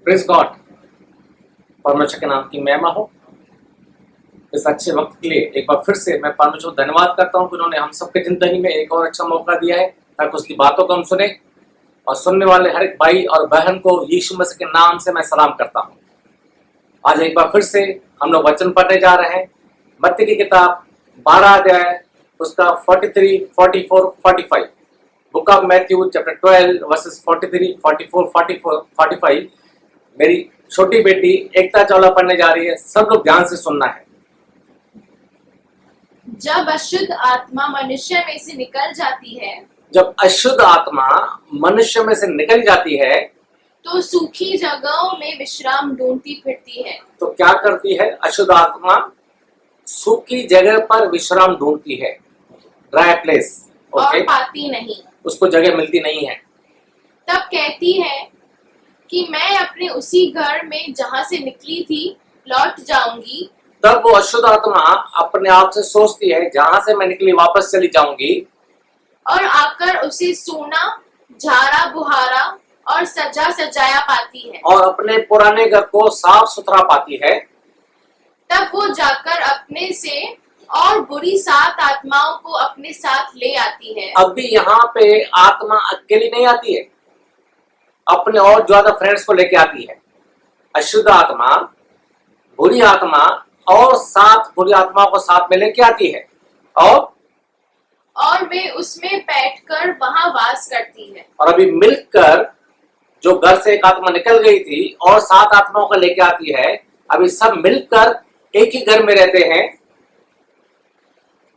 Praise God. परमेश्वर के नाम की महिमा हो। इस अच्छे वक्त के लिए एक बार फिर से मैं परमेश्वर को धन्यवाद करता हूँ कि उन्होंने हम सबके जिंदगी में एक और अच्छा मौका दिया है ताकि उसकी बातों को हम सुने। और सुनने वाले हर एक भाई और बहन को यीशु मसीह के नाम से मैं सलाम करता हूँ। आज एक बार फिर से हम लोग वचन पढ़ने जा रहे हैं। मत्ती की किताब 12 अध्याय उसका 43, 44, 45। Book of Matthew chapter 12 versus 43, 44, 45। मेरी छोटी बेटी एकता चावला पढ़ने जा रही है। सब लोग ध्यान से सुनना है। जब अशुद्ध आत्मा मनुष्य में से निकल जाती है, जब अशुद्ध आत्मा मनुष्य में से निकल जाती है तो सूखी जगहों में विश्राम ढूंढती फिरती है। तो क्या करती है? अशुद्ध आत्मा सूखी जगह पर विश्राम ढूंढती है, ड्राई प्लेस। और पाती नहीं। उसको जगह मिलती नहीं है। तब कहती है कि मैं अपने उसी घर में जहाँ से निकली थी लौट जाऊंगी। तब वो अशुद्ध आत्मा अपने आप से सोचती है, जहां से मैं निकली वापस चली जाऊंगी। और आकर उसे सोना, झाड़ा बुहारा और सजा सजाया पाती है। और अपने पुराने घर को साफ सुथरा पाती है। तब वो जाकर अपने से और बुरी 7 आत्माओं को अपने साथ ले आती है। अब भी यहाँ पे आत्मा अकेली नहीं आती है, अपने और ज्यादा फ्रेंड्स को लेके आती है। अशुद्ध आत्मा, बुरी आत्मा और 7 बुरी आत्माओं को साथ में लेके आती है। और वे उसमें बैठकर वहां वास करती है। और अभी मिलकर जो घर से एक आत्मा निकल गई थी और 7 आत्माओं को लेके आती है, अभी सब मिलकर एक ही घर में रहते हैं।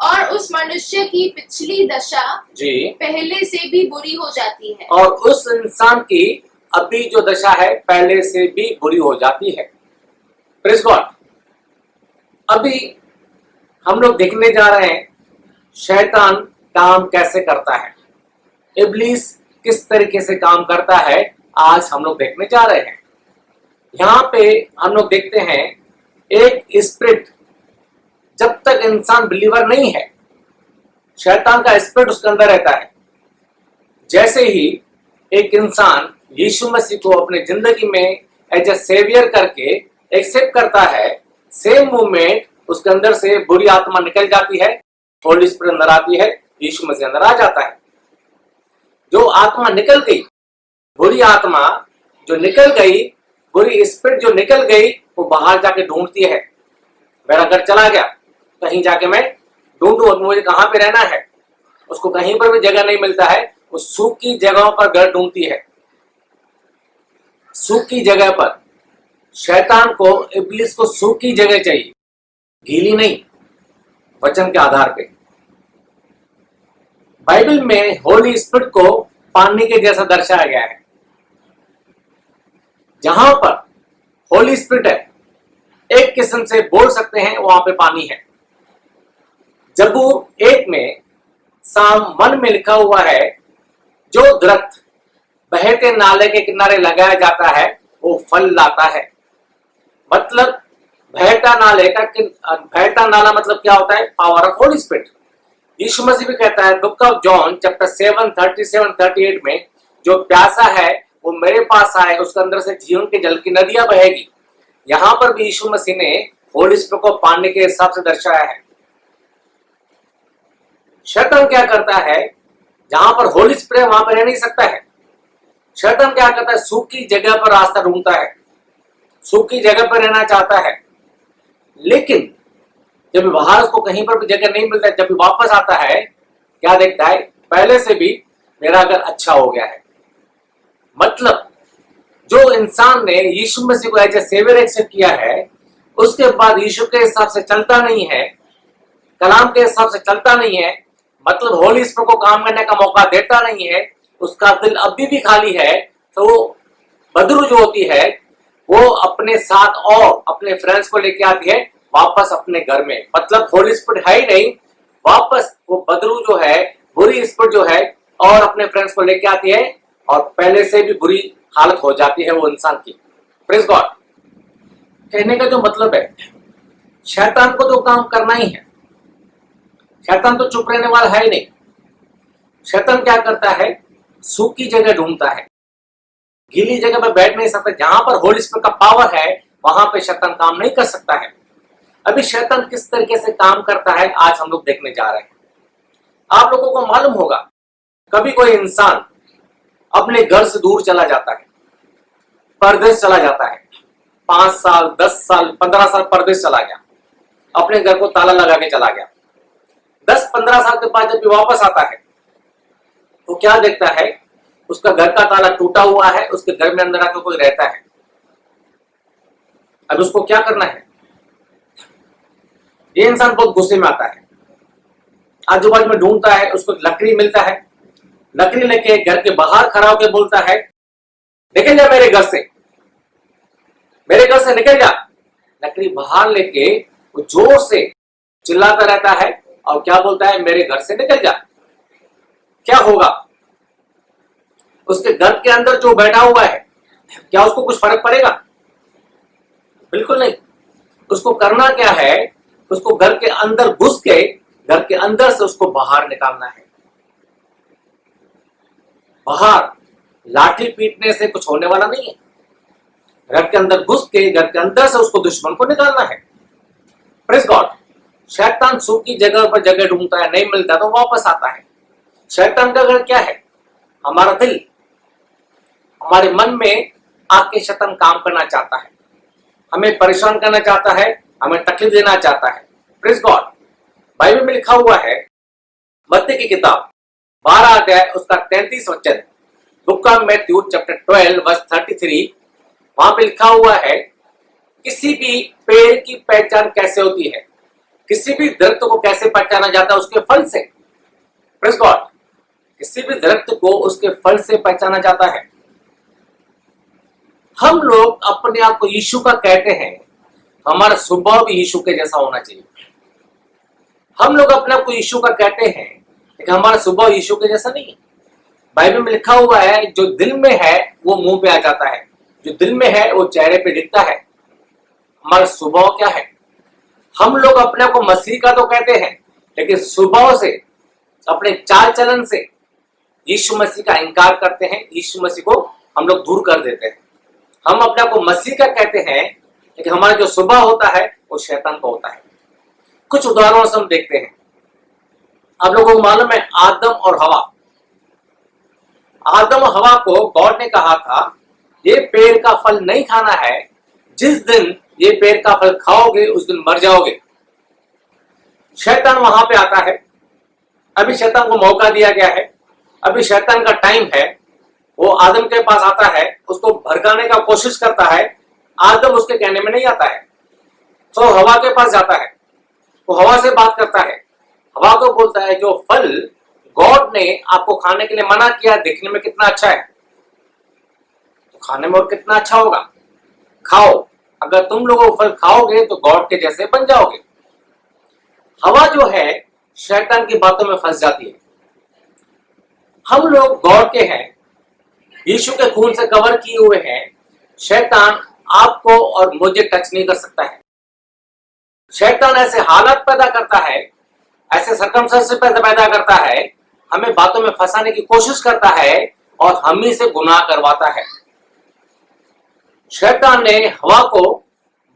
और उस मनुष्य की पिछली दशा जी पहले से भी बुरी हो जाती है। और उस इंसान की अभी जो दशा है पहले से भी बुरी हो जाती है। Praise God. अभी हम लोग देखने जा रहे हैं शैतान काम कैसे करता है, इब्लीस किस तरीके से काम करता है, आज हम लोग देखने जा रहे हैं। यहाँ पे हम लोग देखते हैं एक स्पिरिट, जब तक इंसान बिलीवर नहीं है शैतान का स्पिरिट उसके अंदर रहता है। जैसे ही एक इंसान यीशु मसीह को अपने जिंदगी में एज ए सेवियर करके एक्सेप्ट करता है, सेम मूवमेंट उसके अंदर से बुरी आत्मा निकल जाती है, होली स्पिरिट अंदर आती है, यीशु मसीह अंदर आ जाता है। जो आत्मा निकल गई, बुरी आत्मा जो निकल गई, बुरी स्पिरिट जो निकल गई, वो बाहर जाके ढूंढती है। मेरा घर चला गया, कहीं जाके मैं ढूंढूं, मुझे कहां पे रहना है। उसको कहीं पर भी जगह नहीं मिलता है, वो सूखी जगहों पर घर ढूंढती है। सूखी जगह पर शैतान को, इब्लिस को सूखी जगह चाहिए, गीली नहीं, वचन के आधार पे। बाइबल में होली स्पिरिट को पानी के जैसा दर्शाया गया है। जहां पर होली स्पिरिट है, एक किस्म से बोल सकते हैं वहां पे पानी है। जबूर 1 में साम 1 में लिखा हुआ है, जो दरख्त बहते नाले के किनारे लगाया जाता है वो फल लाता है। मतलब बहता नाला मतलब क्या होता है? Power of holy spirit. Yeshu Masih भी कहता है बुक ऑफ जॉन चैप्टर 7, 37, 38 में, जो प्यासा है वो मेरे पास आए, उसके अंदर से जीवन के जल की नदियां बहेगी। यहां पर भी यीशु मसीह ने होली स्पिरिट को पानी के हिसाब से दर्शाया है। शैतान क्या करता है? जहां पर होली स्पिरिट है वहां पर रह नहीं सकता है। शैतान क्या करता है? सूखी जगह पर रास्ता ढूंढता है, सूखी जगह पर रहना चाहता है। लेकिन जब बाहर उसको कहीं पर भी जगह नहीं मिलता है, जब भी वापस आता है, क्या देखता है? पहले से भी मेरा घर अच्छा हो गया है। मतलब जो इंसान ने यीशु मसीह को एज ए सेवियर एक्सेप्ट किया है, उसके बाद यीशु के हिसाब से चलता नहीं है, कलाम के हिसाब से चलता नहीं है, मतलब होली स्पिरिट को काम करने का मौका देता नहीं है, उसका दिल अभी भी खाली है, तो वो बदरू जो होती है वो अपने साथ और अपने फ्रेंड्स को लेके आती है वापस अपने घर में। मतलब होली स्पिरिट है ही नहीं, वापस वो बदरू जो है, बुरी स्पिरिट जो है, और अपने फ्रेंड्स को लेके आती है और पहले से भी बुरी हालत हो जाती है वो इंसान की। Praise God. कहने का जो मतलब है, शैतान को तो काम करना ही है। शैतान तो चुप रहने वाला है ही नहीं। शैतान क्या करता है? सूखी जगह ढूंढता है। गीली जगह पर बैठ नहीं सकता। जहां पर होली स्पिरिट का पावर है वहां पे शैतान काम नहीं कर सकता है। अभी शैतान किस तरीके से काम करता है आज हम लोग देखने जा रहे हैं। आप लोगों को मालूम होगा, कभी कोई इंसान अपने घर से दूर चला जाता है, परदेश चला जाता है, 5 साल 10 साल 15 साल परदेश चला गया, अपने घर को ताला लगा के चला गया। 10-15 साल के बाद जब भी वापस आता है तो क्या देखता है, उसका घर का ताला टूटा हुआ है, उसके घर में अंदर आकर कोई रहता है। अब उसको क्या करना है? ये इंसान बहुत गुस्से में आता है, आजू बाजू में ढूंढता है, उसको लकड़ी मिलता है, लकड़ी लेके घर के बाहर खड़ा होकर बोलता है, निकल जा मेरे घर से, मेरे घर से निकल जा। लकड़ी बाहर लेके वो जोर से चिल्लाता रहता है और क्या बोलता है, मेरे घर से निकल जा। क्या होगा? उसके घर के अंदर जो बैठा हुआ है, क्या उसको कुछ फर्क पड़ेगा? बिल्कुल नहीं। उसको करना क्या है, उसको घर के अंदर घुस के घर के अंदर से उसको बाहर निकालना है। बाहर लाठी पीटने से कुछ होने वाला नहीं है। घर के अंदर घुस के घर के अंदर से उसको दुश्मन को निकालना है। Praise God. शैतान सूखी जगह पर जगह ढूंढता है, नहीं मिलता तो वापस आता है। शैतान का घर क्या है? हमारा दिल। हमारे मन में आके शैतान काम करना चाहता है, हमें परेशान करना चाहता है, हमें तकलीफ देना चाहता है। Praise God. बाइबल में लिखा हुआ है, मत्ती की किताब 12 अध्याय उसका 33 वचन, book of Matthew chapter 12 verse 33, वहां पे लिखा हुआ है, किसी भी पेड़ की पहचान कैसे होती है, किसी भी दरख्त को कैसे पहचाना जाता है? उसके फल से। Praise God. किसी भी दरख्त को उसके फल से पहचाना जाता है। हम लोग अपने आप को यीशु का कहते हैं, हमारा स्वभाव भी यीशु के जैसा होना चाहिए। हम लोग अपने आप को यीशु का कहते हैं, लेकिन हमारा स्वभाव यीशु के जैसा नहीं है। बाइबल में लिखा हुआ है, जो दिल में है वो मुंह पे आ जाता है, जो दिल में है वो चेहरे पे दिखता है। हमारा स्वभाव क्या है? हम लोग अपने आप को मसीह का तो कहते हैं, लेकिन स्वभाव से, अपने चाल चलन से यीशु मसीह का इनकार करते हैं, यीशु मसीह को हम लोग दूर कर देते हैं। हम अपने आप को मसीह का कहते हैं, लेकिन हमारा जो स्वभाव होता है वो शैतान का होता है। कुछ उदाहरणों से हम देखते हैं। आप लोगों को मालूम है, आदम और हवा। आदम और हवा को गॉड ने कहा था, ये पेड़ का फल नहीं खाना है, जिस दिन ये पेड़ का फल खाओगे उस दिन मर जाओगे। शैतान वहां पे आता है। अभी शैतान को मौका दिया गया है, अभी शैतान का टाइम है। वो आदम के पास आता है, उसको भड़काने का कोशिश करता है। आदम उसके कहने में नहीं आता है, तो हवा के पास जाता है, वो हवा से बात करता है। हवा को बोलता है, जो फल गॉड ने आपको खाने के लिए मना किया, देखने में कितना अच्छा है, तो खाने में और कितना अच्छा होगा, खाओ। अगर तुम लोग फल खाओगे तो गॉड के जैसे बन जाओगे। हवा जो है शैतान की बातों में फंस जाती है। हम लोग गॉड के हैं, यीशु के खून से कवर किए हुए हैं। शैतान आपको और मुझे टच नहीं कर सकता है। शैतान ऐसे हालात पैदा करता है, ऐसे सर्कमस्टेंसेस पैदा करता है, हमें बातों में फंसाने की कोशिश करता है और हम ही से गुनाह करवाता है। शैतान ने हवा को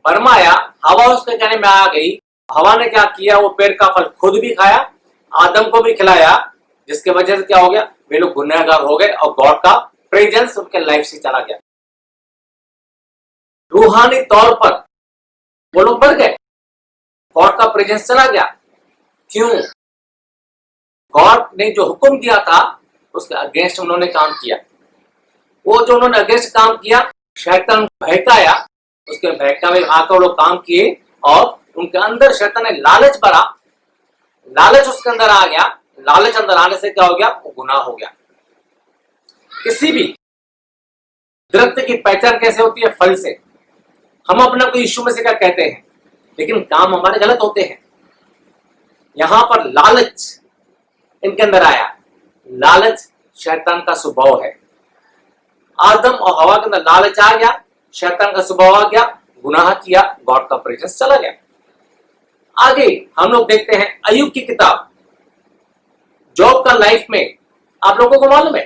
भरमाया, हवा उसके कहने में आ गई। हवा ने क्या किया, वो पेड़ का फल खुद भी खाया, आदम को भी खिलाया, जिसके वजह से क्या हो गया, वे लोग गुनहगार हो गए और गॉड का प्रेजेंस उनके लाइफ से चला गया। रूहानी तौर पर वो लोग बढ़ गए, गॉड का प्रेजेंस चला गया। क्यों? गॉड ने जो हुक्म दिया था उसके अगेंस्ट उन्होंने काम किया। वो जो उन्होंने अगेंस्ट काम किया, शैतान बहकाया, उसके बहकावे आकर लोग काम किए और उनके अंदर शैतान ने लालच भरा, लालच उसके अंदर आ गया। लालच अंदर आने से क्या हो गया, वो गुनाह हो गया। किसी भी दरख्त की पहचान कैसे होती है? फल से। हम अपने को यीशु मसीह का कहते हैं, लेकिन काम हमारे गलत होते हैं। यहां पर लालच इनके अंदर आया। लालच शैतान का स्वभाव है। आदम और हवा के अंदर लालच आ गया, शैतान का स्वभाव आ गया, गुनाह किया, गॉड का प्रेजेंस चला गया। आगे हम लोग देखते हैं अय्यूब की किताब, जॉब का लाइफ में। आप लोगों को मालूम है,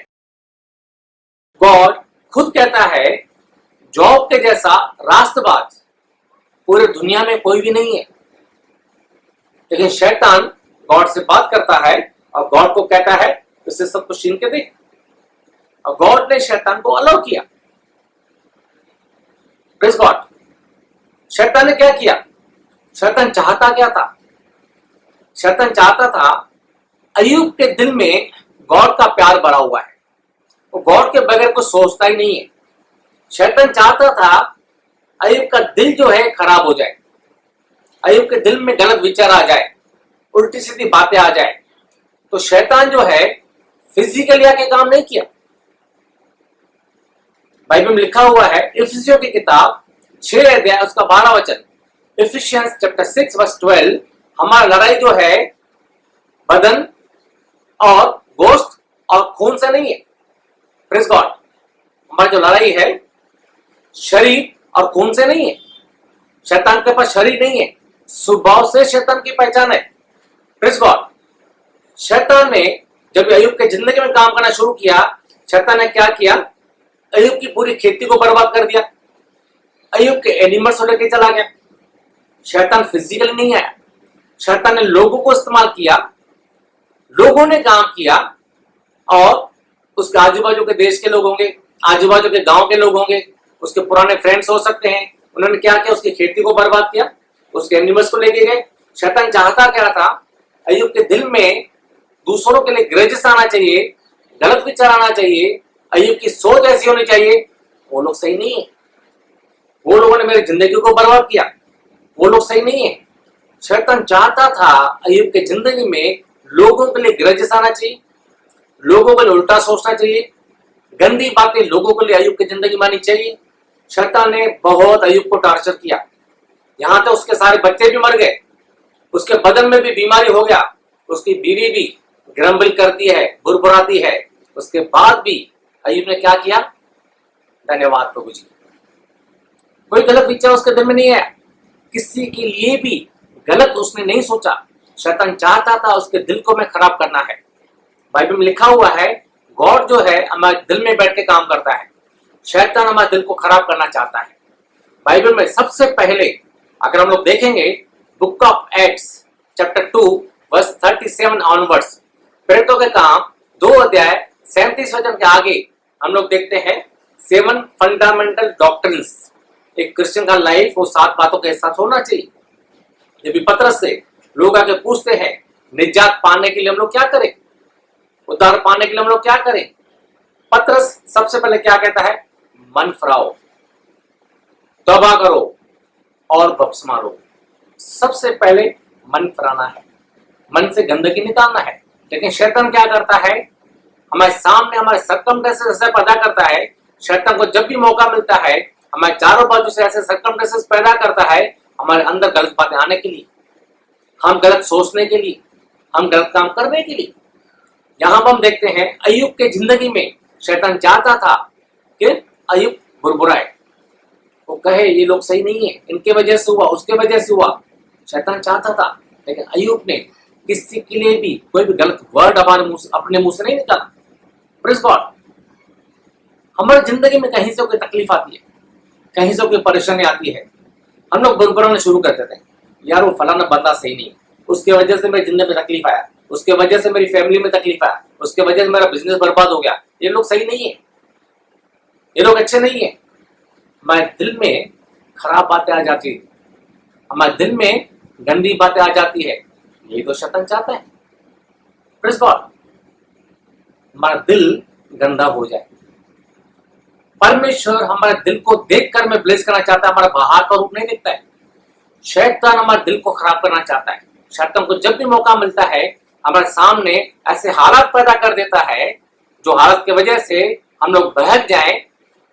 गॉड खुद कहता है जॉब के जैसा रास्तबाज पूरे दुनिया में कोई भी नहीं है। लेकिन शैतान गॉड से बात करता है और गॉड को कहता है इससे सब कुछ छीन के देख। और गॉड ने शैतान को अलाउ किया। Praise God. शैतान ने क्या किया? शैतान चाहता क्या था? शैतान चाहता था अय्यूब के दिल में गॉड का प्यार भरा हुआ है, वो गॉड के बगैर कुछ सोचता ही नहीं है। शैतान चाहता था अय्यूब का दिल जो है खराब हो जाए, अय्यूब के दिल में गलत विचार आ जाए, उल्टी सीधी बातें आ जाए। तो शैतान जो है फिजिकली आके काम नहीं किया। बाइबल में लिखा हुआ है इफिसियों की किताब 6 अध्याय उसका 12 वचन, इफिशियंस चैप्टर 6 वर्स 12, हमारा लड़ाई जो है बदन और गोश्त और खून से नहीं है। Praise God. हमारी जो लड़ाई है शरीर और खून से नहीं है। शैतान के पास शरीर नहीं है, स्वभाव से शैतान की पहचान है। Praise God. शैतान ने जब अय्यूब के जिंदगी में काम करना शुरू किया, शैतान ने क्या किया? अय्यूब की पूरी खेती को बर्बाद कर दिया, अय्यूब के एनिमल्स को लेके चला गया। शैतान फिजिकली नहीं आया, शैतान ने लोगों को इस्तेमाल किया, लोगों ने काम किया और उसके आजू बाजू के देश के लोग होंगे, आजू बाजू के गांव के लोग होंगे, उसके पुराने फ्रेंड्स हो सकते हैं। उन्होंने क्या किया? उसकी खेती को बर्बाद किया, उसके एनिमल्स को लेके गए। शैतान चाहता क्या था? अय्यूब के दिल में दूसरों के लिए ग्रजेस आना चाहिए, गलत विचार आना चाहिए, अय्यूब की सोच ऐसी होनी चाहिए। वो लोग सही नहीं है, वो लोगों ने मेरी जिंदगी को बर्बाद किया, वो लोग सही नहीं है। शैतान चाहता था अय्यूब के जिंदगी में लोगों के लिए ग्रजेस आना चाहिए, लोगों के लिए उल्टा सोचना चाहिए, गंदी बातें लोगों के लिए अय्यूब की जिंदगी मानी चाहिए। शैतान ने बहुत अय्यूब को टॉर्चर किया, यहां तक उसके सारे बच्चे भी मर गए, उसके बदन में भी बीमारी हो गया, उसकी बीवी भी ग्रम्बल करती है, बुरबुराती है। उसके बाद भी अय्यूब ने क्या किया? धन्यवाद प्रभु जी। कोई गलत विचार उसके दिल में नहीं आया, किसी के लिए भी गलत उसने नहीं सोचा। शैतान चाहता था उसके दिल को मैं खराब करना है। बाइबल में लिखा हुआ है गॉड जो है हमारे दिल में बैठ के काम करता है, शैतान हमारे दिल को खराब करना चाहता है। बाइबल में सबसे पहले अगर हम लोग देखेंगे book of Acts chapter 2 verse 37 onwards, प्रेरितों के काम 2 अध्याय 37 वचन के आगे हम लोग देखते हैं 7 फंडामेंटल डॉक्ट्रिन्स। एक क्रिश्चियन का लाइफ वो 7 बातों के साथ होना चाहिए। जब भी पतरस से लोग आके पूछते हैं निजात पाने के लिए हम लोग क्या करें, उद्धार पाने के लिए हम लोग क्या करें, पतरस सबसे पहले क्या कहता है? मन फिराओ, तौबा करो और बपतिस्मा लो। सबसे पहले मन फिराना है, मन से गंदगी निकालना है। लेकिन शैतान क्या करता है? हमारे सामने हमारे सर्कमस्टेंसेस ऐसे पैदा करता है। शैतान को जब भी मौका मिलता है हमारे चारों बाजू से ऐसे सर्कमस्टेंसेस पैदा करता है हमारे अंदर गलत बातें आने के लिए, हम गलत सोचने के लिए, हम गलत काम करने के लिए। यहां पर हम देखते हैं अय्यूब के जिंदगी में शैतान चाहता था कि अय्यूब बुरबुराए, वो कहे ये लोग सही नहीं है, इनके वजह से हुआ, उसके वजह से हुआ। शैतान चाहता था, लेकिन अय्यूब ने किसी के लिए भी कोई भी गलत वर्ड अपने मुंह से नहीं निकाला। Praise God. हमारी जिंदगी में कहीं से कोई तकलीफ आती है, कहीं से कोई परेशानी आती है, हम लोग बुरबुराना शुरू कर देते हैं, यार वो फलाना बंदा सही नहीं है, उसके वजह से मेरी जिंदगी में तकलीफ आया, उसके वजह से मेरी फैमिली में तकलीफ आया, उसके वजह से मेरा बिजनेस बर्बाद हो गया, ये लोग सही नहीं है, ये लोग अच्छे नहीं है। हमारे दिल में खराब बातें आ जाती है, हमारे दिल में गंदी बातें आ जाती है। यही तो शैतान चाहता है। Praise God. हमारा दिल गंदा हो जाए। परमेश्वर हमारे दिल को देखकर मैं ब्लेस करना चाहता है, हमारा बाहर का रूप नहीं देखता है। शैतान हमारे दिल को खराब करना चाहता है। शैतान को जब भी मौका मिलता है हमारे सामने ऐसे हालात पैदा कर देता है जो हालत की वजह से हम लोग बहक जाएं,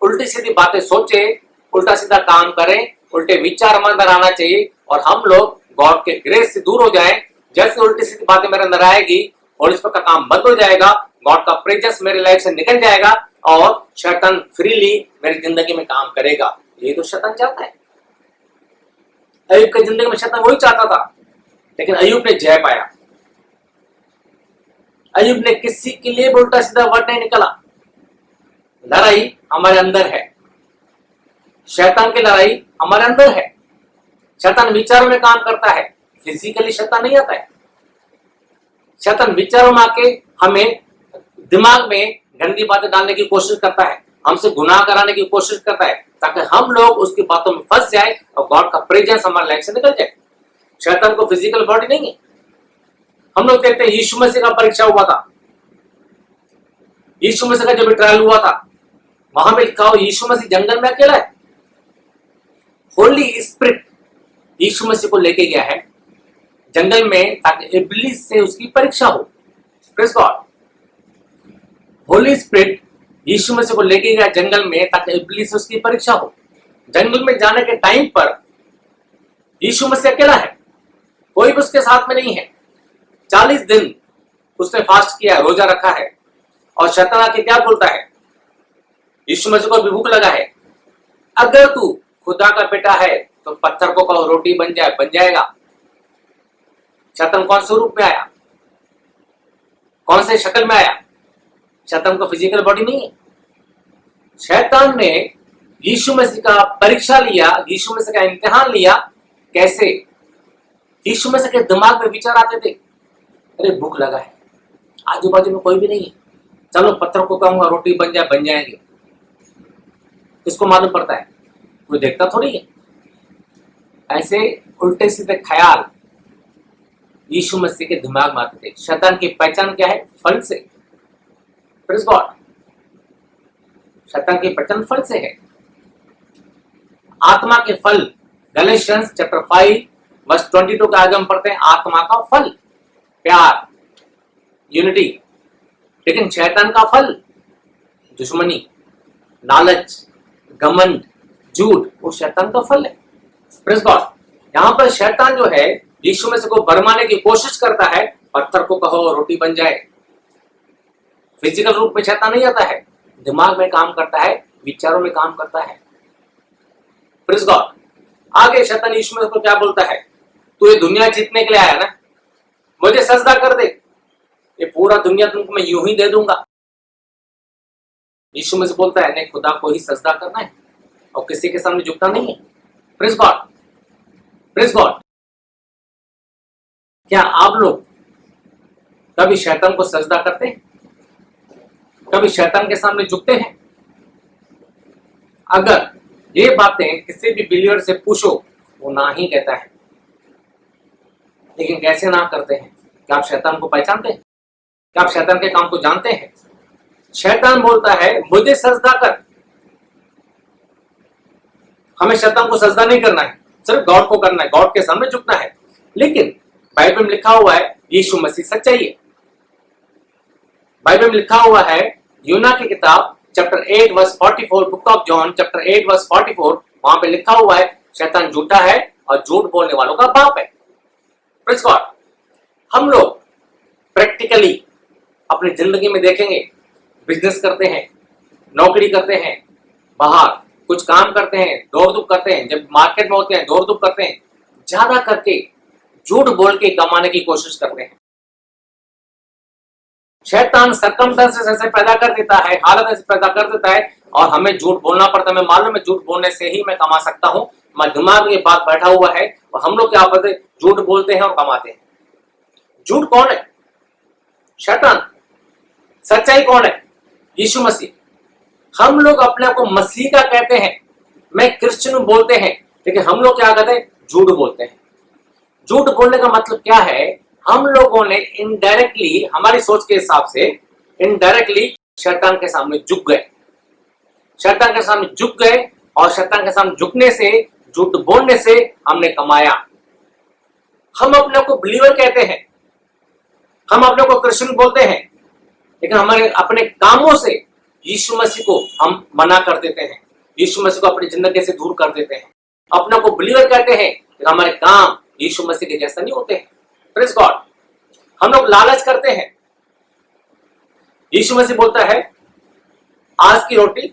उल्टी सीधी बातें सोचे, उल्टा सीधा काम करें, उल्टे विचार हमारे अंदर आना चाहिए और हम लोग गॉड के ग्रेस से दूर हो जाएं। जैसे उल्टी सीधी बातें मेरे अंदर आएगी, होली स्पिरिट का काम बंद हो जाएगा, गॉड का प्रेजेंस मेरे लाइफ से निकल जाएगा और शैतान फ्रीली मेरी जिंदगी में काम करेगा। ये तो शैतान चाहता है। अय्यूब की जिंदगी में शैतान वही चाहता था, लेकिन अय्यूब ने जय पाया। अय्यूब ने किसी के लिए उल्टा सीधा वर्ड नहीं निकला। लड़ाई हमारे अंदर है, शैतान की लड़ाई हमारे अंदर है। शैतान विचारों में काम करता है, फिजिकली शैतान नहीं आता है। शैतान विचारों में आके हमें दिमाग में गंदी बातें डालने की कोशिश करता है, हमसे गुनाह कराने की कोशिश करता है, ताकि हम लोग उसकी बातों में फंस जाए और गॉड का प्रेजेंस हमारे लाइफ से निकल जाए। शैतान को फिजिकल बॉडी नहीं है। हम लोग देखते हैं यीशु मसीह का परीक्षा हुआ था, यीशु मसीह का जब ट्रायल हुआ था, वहां पे लिखा हो यीशु मसीह जंगल में अकेला है। होली स्पिरिट यीशु मसीह को लेके गया है जंगल में, ताकि इब्लीस से उसकी परीक्षा हो। Praise God. Holy spirit Yeshu Masih को लेके गया जंगल में, ताकि इब्लीस से उसकी परीक्षा हो। जंगल में जाने के टाइम पर यीशु मसीह अकेला है, कोई भी उसके साथ में नहीं है। 40 दिन उसने फास्ट किया, रोजा रखा है, और शैतान आके क्या बोलता है, यीशु मसीह को भी भूख लगा है, अगर तू खुदा का बेटा है तो पत्थर को कहो रोटी बन जाए, बन जाएगा। शैतान कौन से रूप में आया, कौन से शक्ल में आया? शैतान को फिजिकल बॉडी नहीं है। शैतान ने यीशु मसीह का परीक्षा लिया, यीशु मसीह का इम्तिहान लिया। कैसे? यीशु मसीह के दिमाग में विचार आते थे, अरे भूख लगा है, आजू बाजू में कोई भी नहीं है, चलो पत्थर को कहूंगा रोटी बन जाए, बन जाएंगे। किसको मालूम पड़ता है? कोई देखता थोड़ी है। ऐसे उल्टे सीधे ख्याल यीशु मसीह के दिमाग में आते थे। शैतान की पहचान क्या है? फल से। Praise God. शैतान की पहचान फल से है। आत्मा के फल, गैलेशियंस चैप्टर 5 वर्स 22 का आगे हम पढ़ते हैं, आत्मा का फल प्यार, यूनिटी। लेकिन शैतान का फल दुश्मनी, लालच, घमंड, झूठ, वो शैतान का फल है। Praise God. यहां पर शैतान जो है यीशु मसीह को भरमाने की कोशिश करता है, पत्थर को कहो रोटी बन जाए। फिजिकल रूप में शैतान नहीं आता है, दिमाग में काम करता है, विचारों में काम करता है। Praise God. आगे शैतान यीशु मसीह को क्या बोलता है, तू ये दुनिया जीतने के लिए आया ना, मुझे सजदा कर दे, ये पूरा दुनिया तुमको मैं यूं ही दे दूंगा। यीशु मसीह बोलता है नहीं, खुदा को ही सजदा करना है और किसी के सामने झुकना नहीं है। Praise God. Praise God. क्या आप लोग कभी शैतान को सजदा करते हैं? कभी शैतान के सामने झुकते हैं? अगर ये बातें किसी भी बिलीवर से पूछो, वो ना ही कहता है। लेकिन कैसे ना करते हैं? क्या आप शैतान को पहचानते हैं? क्या आप शैतान के काम को जानते हैं? शैतान बोलता है मुझे सजदा कर। हमें शैतान को सजदा नहीं करना है, सिर्फ गॉड को करना है, गॉड के सामने झुकना है। लेकिन बाइबल में लिखा हुआ है यीशु मसीह सच्चाई है। बाइबल में लिखा हुआ है यूना की किताब chapter 8 verse 44, book of John chapter 8 verse 44, वहां पे लिखा हुआ है शैतान झूठा है और झूठ बोलने वालों का बाप है। Praise God. हम लोग प्रैक्टिकली अपनी जिंदगी में देखेंगे, बिजनेस करते हैं, नौकरी करते हैं, बाहर कुछ काम करते हैं, दौड़ धूप करते हैं, जब मार्केट में होते हैं दौड़ धूप करते हैं, ज्यादा करके झूठ बोल के कमाने की कोशिश करते हैं। शैतान सर्कमस्टेंसेस ऐसे पैदा कर देता है, हालत ऐसे पैदा कर देता है और हमें झूठ बोलना पड़ता है। मैं मालूम है झूठ बोलने से ही मैं कमा सकता हूं, मैं दिमाग में ये बात बैठा हुआ है और हम लोग क्या करते हैं, झूठ बोलते हैं और कमाते हैं। झूठ कौन है? शैतान। सच्चाई कौन है? यीशु मसीह। हम लोग अपने आप को मसीह का कहते हैं, मैं क्रिश्चियन बोलते हैं, लेकिन हम लोग क्या कहते हैं? झूठ बोलते हैं। झूठ बोलने का मतलब क्या है? हम लोगों ने इनडायरेक्टली, हमारी सोच के हिसाब से इनडायरेक्टली शैतान के सामने झुक गए। शैतान के सामने झुक गए और शैतान के सामने झुकने से, झूठ बोलने से हमने कमाया। हम अपने को बिलीवर कहते हैं, हम अपने को क्रिश्चियन बोलते हैं, लेकिन हमारे अपने कामों से यीशु मसीह को हम मना कर देते हैं, यीशु मसीह को अपनी जिंदगी से दूर कर देते हैं। अपने को बिलीवर कहते हैं, लेकिन हमारे काम यीशु मसीह के जैसा नहीं होते हैं। Praise God. हम लोग लालच करते हैं। यीशु मसीह बोलता है आज की रोटी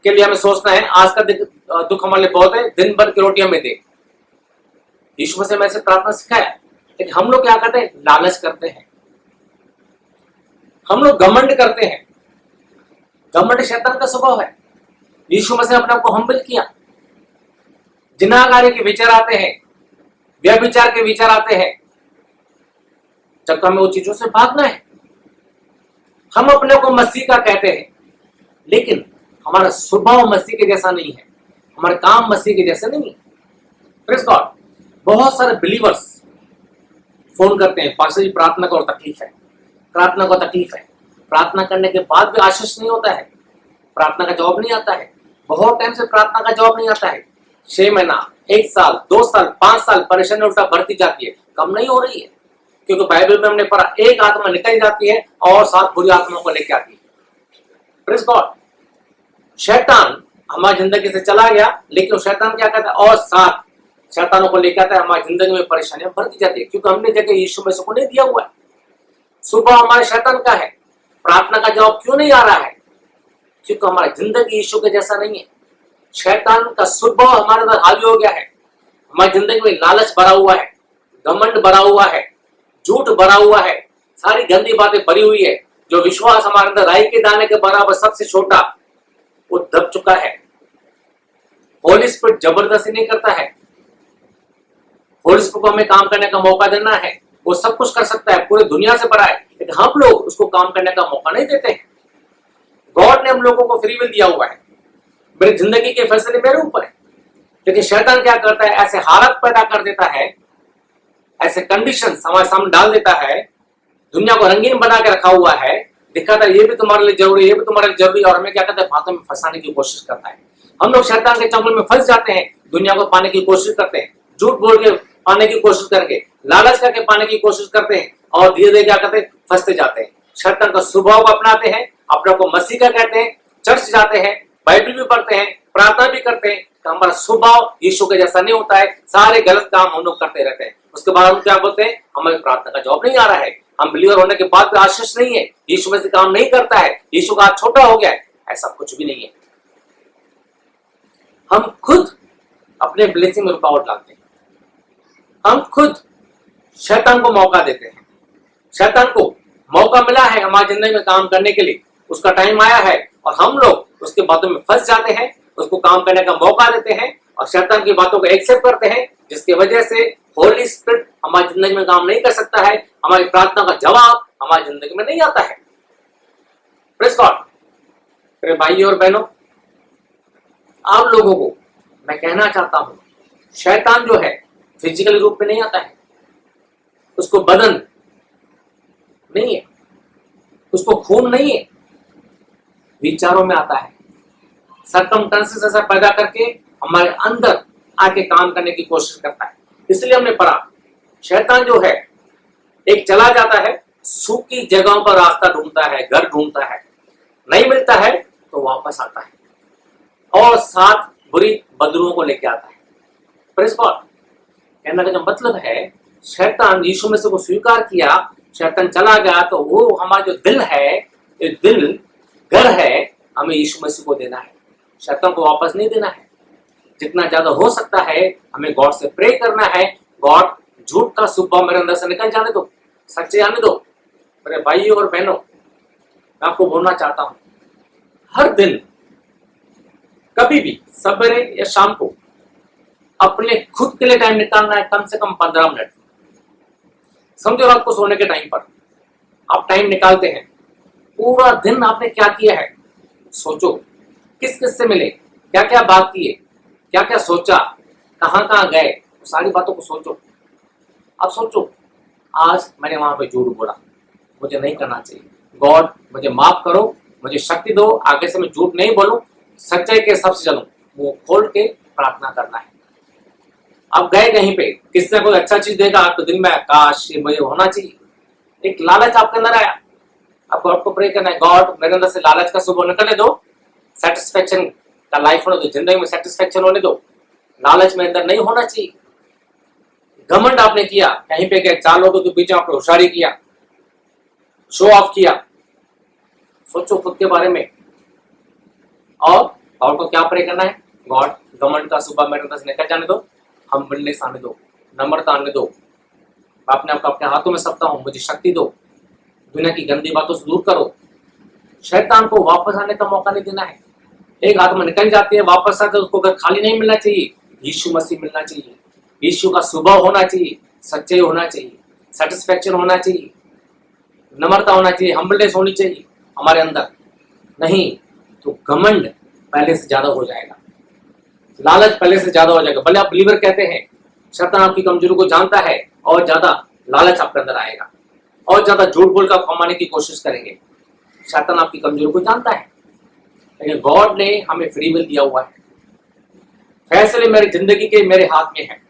के लिए हमें सोचना है, आज का दुख हमारे लिए बहुत है, दिन भर की रोटी हमें दे। यीशु मसीह में से प्रार्थना सिखाया, लेकिन हम लोग क्या करते हैं? लालच करते हैं, हम लोग घमंड करते हैं, घमंड शैतान का स्वभाव है। यीशु मसीह ने अपने आप को हम्बल किया। जिनाकारी के विचार आते हैं, व्यभिचार के विचार आते हैं, जब हमें वो चीजों से भागना है। हम अपने को मसीह का कहते हैं, लेकिन हमारा स्वभाव मसीह के जैसा नहीं है, हमारे काम मसीह के जैसे नहीं है। Praise God. बहुत सारे बिलीवर्स फोन करते हैं, पास्टर जी प्रार्थना का और तकलीफ है, प्रार्थना का तकलीफ है। प्रार्थना करने के बाद भी आशीष नहीं होता है, प्रार्थना का जवाब नहीं आता है। बहुत टाइम से प्रार्थना का जवाब नहीं आता है। 6 महीना, 1 साल, 2 साल, 5 साल परेशानी उल्टा बढ़ती जाती है, कम नहीं हो रही है। क्योंकि बाइबल में हमने पढ़ा, एक आत्मा निकल जाती है और 7 बुरी आत्माओं को लेकर आती है। Praise God. शैतान हमारी जिंदगी से चला गया, लेकिन शैतान क्या करता है, और 7 शैतानों को लेकर आता है। हमारी जिंदगी में परेशानियां बढ़ती जाती है, क्योंकि हमने जगह यीशु मसीह को नहीं दिया हुआ है। सुबह हमारे शैतान का है। प्रार्थना का जवाब क्यों नहीं आ रहा है? क्योंकि हमारी जिंदगी यीशु के जैसा नहीं है। शैतान का स्वभाव हमारे अंदर हावी हो गया है। हमारी जिंदगी में लालच भरा हुआ है, घमंड भरा हुआ है, झूठ भरा हुआ है, सारी गंदी बातें भरी हुई है। जो विश्वास हमारे अंदर राई के दाने के बराबर सबसे छोटा, वो दब चुका है। होली स्पिरिट जबरदस्ती नहीं करता है। होली स्पिरिट को हमें काम करने का मौका देना है। वो सब कुछ कर सकता है, पूरी दुनिया से बड़ा है, लेकिन हम लोग उसको काम करने का मौका नहीं देते हैं। गॉड ने हम लोगों को फ्री विल दिया हुआ है। मेरी जिंदगी के फैसले मेरे ऊपर है, लेकिन शैतान क्या करता है, ऐसे हालत पैदा कर देता है, ऐसे कंडीशंस हमारे सामने डाल देता है, दुनिया को रंगीन बना के रखा हुआ है, दिखाता है ये भी तुम्हारे लिए जरूरी, ये भी तुम्हारे लिए जरूरी, और हमें क्या करता है, बातों में फंसाने की कोशिश करता है। हम लोग शैतान के चंगुल में फंस जाते हैं, दुनिया को पाने की कोशिश करते हैं, झूठ बोल के पाने की कोशिश करके, लालच करके पाने की कोशिश करते हैं, और धीरे धीरे क्या करते हैं, फंसते जाते हैं। शैतान का स्वभाव को अपनाते हैं, अपने को मसीह का कहते हैं, चर्च जाते हैं, बाइबल भी पढ़ते हैं, प्रार्थना भी करते हैं, तो हमारा स्वभाव यीशु के जैसा नहीं होता है। सारे गलत काम हम लोग करते रहते हैं। उसके बाद हम क्या बोलते हैं, हमें प्रार्थना का जवाब नहीं आ रहा है, हम बिलीवर होने के बाद भी आशीष नहीं है, यीशु में से काम नहीं करता है, यीशु का हाथ छोटा हो गया है। ऐसा कुछ भी नहीं है। हम खुद अपने ब्लेसिंग में रुकावट डालते हैं, हम खुद शैतान को मौका देते हैं। शैतान को मौका मिला है हमारी जिंदगी में काम करने के लिए, उसका टाइम आया है, और हम लोग उसके बातों में फंस जाते हैं, उसको काम करने का मौका देते हैं, और शैतान की बातों को एक्सेप्ट करते हैं, जिसकी वजह से होली स्पिरिट हमारी जिंदगी में काम नहीं कर सकता है। हमारी प्रार्थना का जवाब हमारी जिंदगी में नहीं आता है। Praise God. मेरे भाइयों और बहनों, आप लोगों को मैं कहना चाहता हूं, शैतान जो है फिजिकल रूप में नहीं आता है, उसको बदन नहीं है, उसको खून नहीं है, विचारों में आता है। सर्कमस्टेंसेस ऐसा पैदा करके हमारे अंदर आके काम करने की कोशिश करता है। इसलिए हमने पढ़ा, शैतान जो है एक चला जाता है, सूखी जगहों पर रास्ता ढूंढता है, घर ढूंढता है, नहीं मिलता है तो वापस आता है, और 7 बुरी बदरुओं को लेके आता है। Praise God. कहने का जो मतलब है, शैतान यीशु मसीह को स्वीकार किया, शैतान चला गया, तो वो हमारा जो दिल है, ये दिल घर है, हमें यीशु मसीह को देना है, शैतान को वापस नहीं देना है। जितना ज्यादा हो सकता है हमें गॉड से प्रे करना है, गॉड झूठ का स्वभाव मेरे अंदर से निकल जाने दो, सच्चे आने दो। मेरे भाइयों और बहनों, मैं आपको बोलना चाहता हूं, हर दिन कभी भी सवेरे या शाम को अपने खुद के लिए टाइम निकालना है, कम से कम 15 मिनट। समझो रात को सोने के टाइम पर आप टाइम निकालते हैं, पूरा दिन आपने क्या किया है सोचो, किस किस से मिले, क्या क्या बात किए, क्या क्या सोचा, कहां कहां गए, सारी बातों को सोचो। अब सोचो, आज मैंने वहां पे झूठ बोला, मुझे नहीं करना चाहिए, गॉड मुझे माफ करो, मुझे शक्ति दो, आगे से मैं झूठ नहीं बोलूं, सच्चाई के हिसाब से चलूं। मुंह खोल के प्रार्थना करना है। अब गए कहीं पे, किसी ने कोई अच्छा चीज देगा आपको दिल में, काश ये मुझे होना चाहिए, एक लालच आपके अंदर आया, अब गॉड को प्रे करना है, गॉड मेरे अंदर से लालच का स्वभाव निकलने दो, सेटिस्फेक्शन का लाइफ होने दो, जिंदगी में सेटिस्फेक्शन होने दो, लालच में अंदर नहीं होना चाहिए। घमंड आपने किया, कहीं पे गए, 4 लोगों के बीच में आपने होशियारी किया, शो ऑफ किया, सोचो खुद के बारे में, और गॉड को क्या प्रे करना है, गॉड घमंड का स्वभाव मेरे अंदर से निकल जाने दो, हम्बलनेस आने दो, नम्रता आने दो, मैं अपने आप को आपके हाथों में सौंपता हूं, मुझे शक्ति दो, दुनिया की गंदी बातों से दूर करो, शैतान को वापस आने का मौका नहीं देना है। एक आत्मा निकल जाती है, वापस आकर उसको घर खाली नहीं मिलना चाहिए, यीशु मसीह मिलना चाहिए। यीशु का स्वभाव होना चाहिए, सच्चाई होना चाहिए, सेटिस्फेक्शन होना चाहिए, नम्रता होना चाहिए, हम्बलनेस होनी चाहिए हमारे अंदर। नहीं तो घमंड पहले से ज्यादा हो जाएगा, लालच पहले से ज्यादा हो जाएगा। भले आप बिलीवर कहते हैं, शैतान आपकी कमजोरी को जानता है और ज्यादा लालच आपके अंदर आएगा और ज्यादा झूठ बोल कर कमाने की कोशिश करेंगे। शैतान आपकी कमजोरी को जानता है, लेकिन गॉड ने हमें फ्री विल दिया हुआ है। फैसले मेरी जिंदगी के मेरे हाथ में है।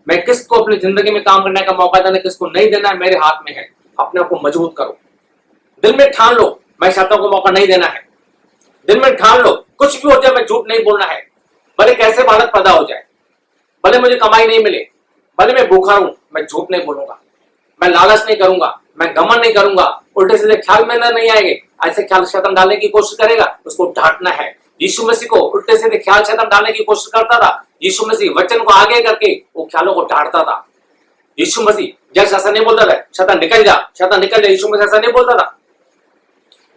मैं किसको अपनी जिंदगी में काम करने का मौका देना, किसको नहीं देना, मेरे हाथ में है। अपने आप को मजबूत करो, दिल में ठान लो मैं शैतान को मौका नहीं देना है। दिल में ठान लो कुछ भी हो जाए मैं झूठ नहीं बोलना है, भले कैसे बालक पैदा हो जाए, भले मुझे कमाई नहीं मिले, भले मैं भूखा हूं, मैं झूठ नहीं बोलूंगा, मैं लालच नहीं करूंगा, मैं घमंड नहीं करूंगा। उल्टे सीधे ख्याल में नहीं आएंगे, ऐसे ख्याल शैतान डालने की कोशिश करेगा, उसको डांटना है। यीशु मसीह को उल्टे सीधे ख्याल शैतान डालने की कोशिश करता था, यीशु मसीह वचन को आगे करके वो ख्यालों को डांटता था। यीशु मसीह जैसे ऐसा नहीं बोलता था शैतान निकल जा, शैतान निकल जा, यीशु मसीह ऐसा नहीं बोलता था।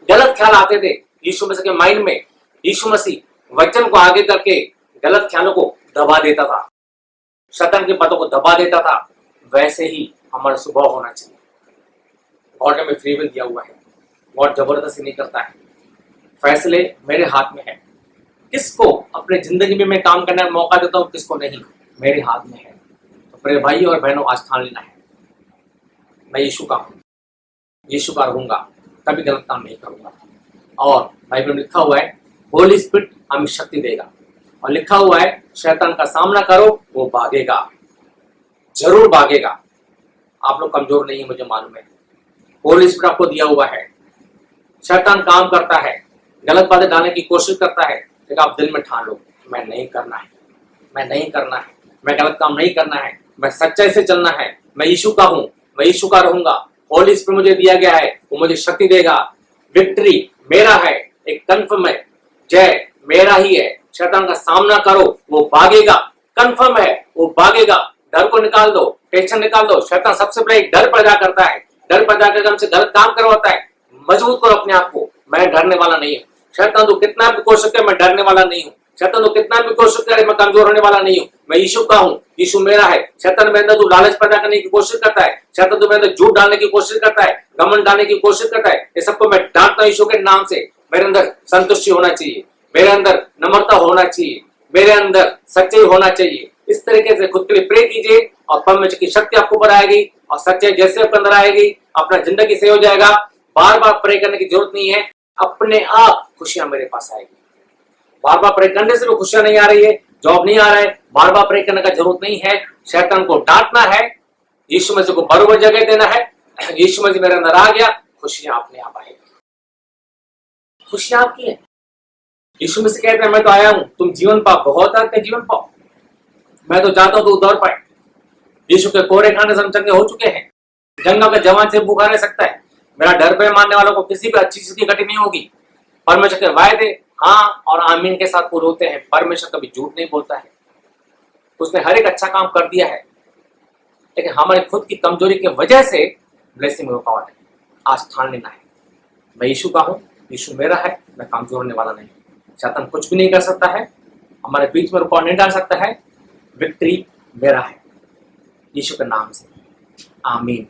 गलत ख्याल आते थे यीशु मसीह के माइंड में, यीशु मसीह वचन को आगे करके गलत ख्यालों को दबा देता था, शैतान के पतों को दबा देता था। वैसे ही हमारा स्वभाव होना चाहिए। गॉड ने हमें फ्री विल दिया हुआ है, गॉड जबरदस्ती नहीं करता है। फैसले मेरे हाथ में है, किसको अपने जिंदगी में मैं काम करने का मौका देता हूँ, किसको नहीं, मेरे हाथ में है। तो मेरे भाई और बहनों आज ठान लेना है, मैं यीशु का हूँ, यीशु का रहूंगा, कभी गलत काम नहीं करूंगा। और बाइबल में लिखा हुआ है होली स्पिरिट हमें शक्ति देगा, और लिखा हुआ है शैतान का सामना करो वो भागेगा, जरूर भागेगा। आप लोग कमजोर नहीं है, मुझे मालूम है। होली स्पिरिट आपको दिया हुआ है। शैतान काम करता है, गलत बातें डालने की कोशिश करता है, लेकिन आप दिल में ठान लो मैं नहीं करना है, मैं नहीं करना है, मैं गलत काम नहीं करना है, मैं सच्चाई से चलना है, मैं यीशु का हूं, मैं यीशु का रहूंगा। होली स्पिरिट मुझे दिया गया है, वो मुझे शक्ति देगा। विक्ट्री मेरा है, एक कन्फर्म है, जय मेरा ही है। शैतान का सामना करो वो भागेगा, कन्फर्म है वो भागेगा। डर को निकाल दो, टेंशन निकाल दो। शैतान सबसे बड़ा एक डर पैदा करता है, डर पैदा करके हमसे गलत काम करवाता है। मजबूत करो अपने आप को, मैं डरने वाला नहीं हूँ। शैतान तो कितना भी कोशिश करे मैं डरने वाला नहीं हूँ, शैतान तो कितना भी कोशिश करे मैं कमजोर होने वाला नहीं हूँ, मैं यीशु का हूँ, यीशु मेरा है। शैतान मेरे अंदर तो लालच पैदा करने की कोशिश करता है, शैतान तो मेरे अंदर झूठ डालने की कोशिश करता है, घमंड डालने की कोशिश करता है। ये सबको मैं डांटता हूँ यीशु के नाम से। मेरे अंदर संतुष्टि होना चाहिए, मेरे अंदर नम्रता होना चाहिए, मेरे अंदर सच्चाई होना चाहिए। इस तरीके से खुद के लिए प्रे कीजिए और परमेश्वर की शक्ति आपको ऊपर आएगी और सच्चाई जैसे आपके अंदर आएगी अपना जिंदगी सही हो जाएगा। बार बार प्रे करने की जरूरत नहीं है, अपने आप खुशियां मेरे पास आएगी। बार बार प्रे करने से भी खुशियां नहीं आ रही है, जॉब नहीं आ रहा है, बार बार प्रे करने का जरूरत नहीं है। शैतान को डांटना है, यीशु मसीह को बरोबर जगह देना है। यीशु मसीह मेरे अंदर आ गया, खुशियां अपने आप आएगी, खुशियां आपकी है। यीशु मसीह कहते हैं मैं तो आया हूं तुम जीवन पाओ, बहुत आते जीवन पाओ, मैं तो चाहता हूं तो दौड़ पाए। यीशु के कोरे खाने से हम चंगे हो चुके हैं। जंगल का जवान से भूखा रह सकता है। मेरा डर पे मानने वालों को किसी भी अच्छी चीज की घटी नहीं होगी। परमेश्वर के वायदे हाँ और आमीन के साथ पूरे होते हैं। परमेश्वर कभी झूठ नहीं बोलता है, उसने हर एक अच्छा काम कर दिया है, लेकिन हमारी खुद की कमजोरी की वजह से ब्लेसिंग में रुकावट है। आज ठान लेना है मैं यीशु का हूँ, यीशु मेरा है, मैं कमजोर होने वाला नहीं। शैतान कुछ भी नहीं कर सकता है, हमारे बीच में रुकावट नहीं डाल सकता है। विक्ट्री मेरा है यीशु के नाम से, आमीन।